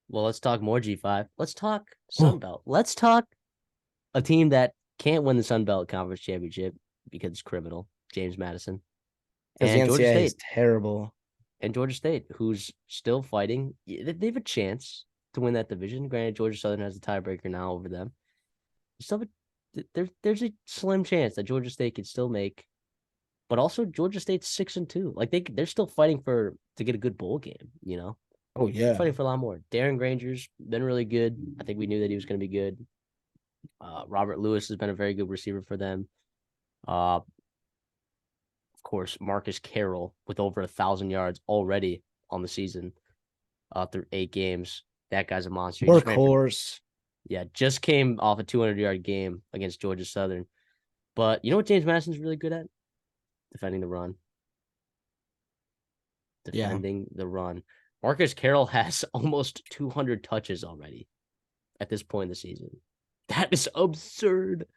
Well, let's talk more G5. Let's talk Oh, Sun Belt. Let's talk a team that can't win the Sun Belt Conference Championship because it's criminal. James Madison because the and Georgia NCAA is State terrible. who's still fighting. They have a chance to win that division. Granted, Georgia Southern has the tiebreaker now over them. Still, there's a slim chance that Georgia State could still make. But also, Georgia State's 6-2. Like they're still fighting to get a good bowl game. Oh They're yeah, fighting for a lot more. Darren Granger's been really good. I think we knew that he was going to be good. Robert Lewis has been a very good receiver for them. Of course, Marcus Carroll with over 1,000 yards already on the season through 8 games. That guy's a monster. He just ran for workhorse. just came off a 200-yard game against Georgia Southern. But you know what James Madison's really good at? Defending the run. Yeah, Defending the run. Marcus Carroll has almost 200 touches already at this point in the season. That is absurd.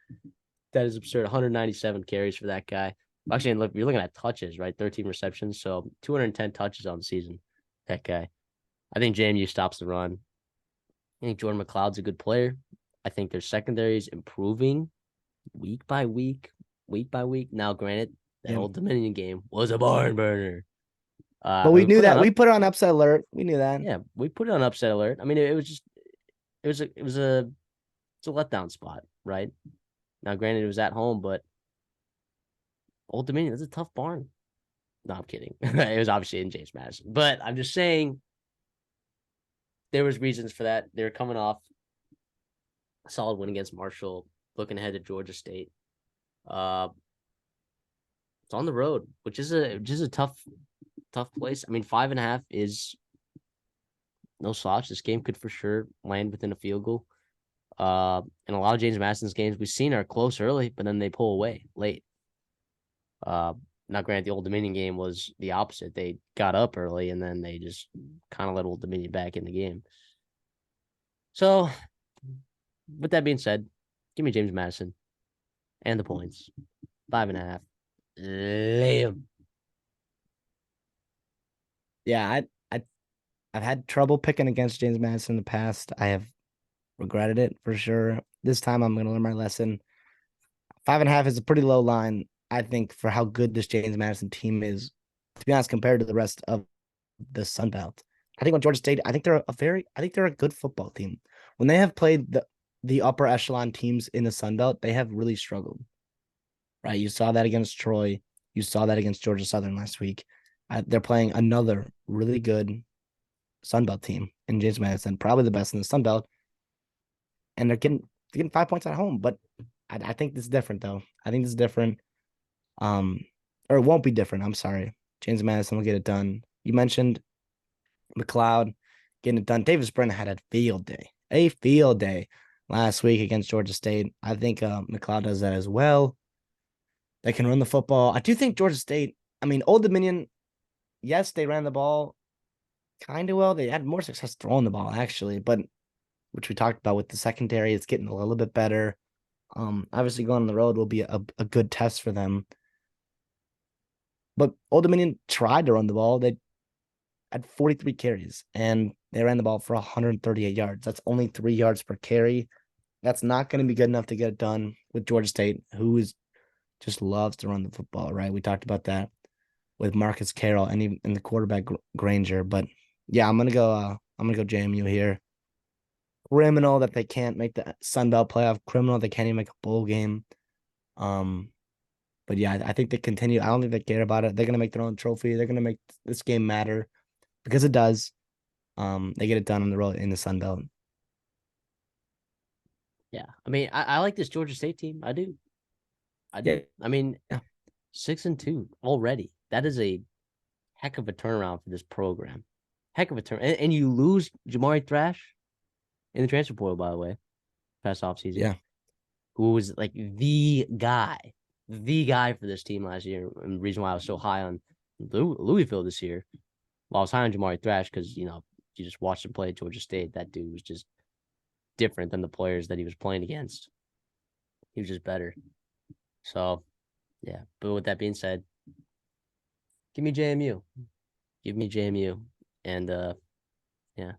That is absurd. 197 carries for that guy. Actually, look, you're looking at touches, right? 13 receptions, so 210 touches on the season. That guy. I think JMU stops the run. I think Jordan McLeod's a good player. I think their secondary is improving week by week, week by week. Now, granted, that yeah. old Dominion game was a barn burner. But But we we knew put on that. We up. put it on upset alert. We knew that. Yeah, we put it on upset alert. I mean, it was just it's a letdown spot, right? Now, granted, it was at home, but Old Dominion is a tough barn. No, I'm kidding. It was obviously in James Madison, but I'm just saying there was reasons for that. They were coming off a solid win against Marshall, looking ahead to Georgia State. Uh, it's on the road, which is a tough place. I mean, 5.5 is no slouch. This game could for sure land within a field goal. And a lot of James Madison's games we've seen are close early, but then they pull away late. Uh, Now, granted, the Old Dominion game was the opposite. They got up early and then they just kind of let Old Dominion back in the game. So, with that being said, give me James Madison and the points. 5.5. Lay 'em. Yeah, I've had trouble picking against James Madison in the past. I have regretted it for sure. This time I'm gonna learn my lesson. 5.5 is a pretty low line, I think, for how good this James Madison team is. To be honest, compared to the rest of the Sun Belt, I think on Georgia State, I think they're a good football team. When they have played the upper echelon teams in the Sun Belt, they have really struggled. Right, you saw that against Troy. You saw that against Georgia Southern last week. They're playing another really good Sun Belt team in James Madison, probably the best in the Sun Belt, and they're getting 5 points at home. But I think this is different, though. I think this is different. Um, or it won't be different. I'm sorry. James Madison will get it done. You mentioned McLeod getting it done. Davis Brennan had a field day last week against Georgia State. I think McLeod does that as well. They can run the football. I do think Georgia State, I mean, Old Dominion, yes, they ran the ball kind of well. They had more success throwing the ball, actually, but which we talked about with the secondary, it's getting a little bit better. Obviously, going on the road will be a good test for them. But Old Dominion tried to run the ball. They had 43 carries and they ran the ball for 138 yards. That's only 3 yards per carry. That's not going to be good enough to get it done with Georgia State, who is just loves to run the football, right? We talked about that with Marcus Carroll and even in the quarterback Granger. But yeah, I'm gonna go JMU here. Criminal that they can't make the Sun Belt playoff. Criminal they can't even make a bowl game. Um, but yeah, I think they continue. I don't think they care about it. They're gonna make their own trophy. They're gonna make this game matter because it does. They get it done on the road in the Sun Belt. Yeah. I mean, I like this Georgia State team. I do. I Yeah, do. I mean, yeah, 6-2 already. That is a heck of a turnaround for this program. Heck of a turn. And you lose Jamari Thrash in the transfer portal, by the way, past offseason, yeah. who was like the guy for this team last year. And the reason why I was so high on Louisville this year, well, I was high on Jamari Thrash because, you just watched him play at Georgia State. That dude was just different than the players that he was playing against. He was just better. So, yeah. But with that being said, give me JMU. Give me JMU. And, yeah.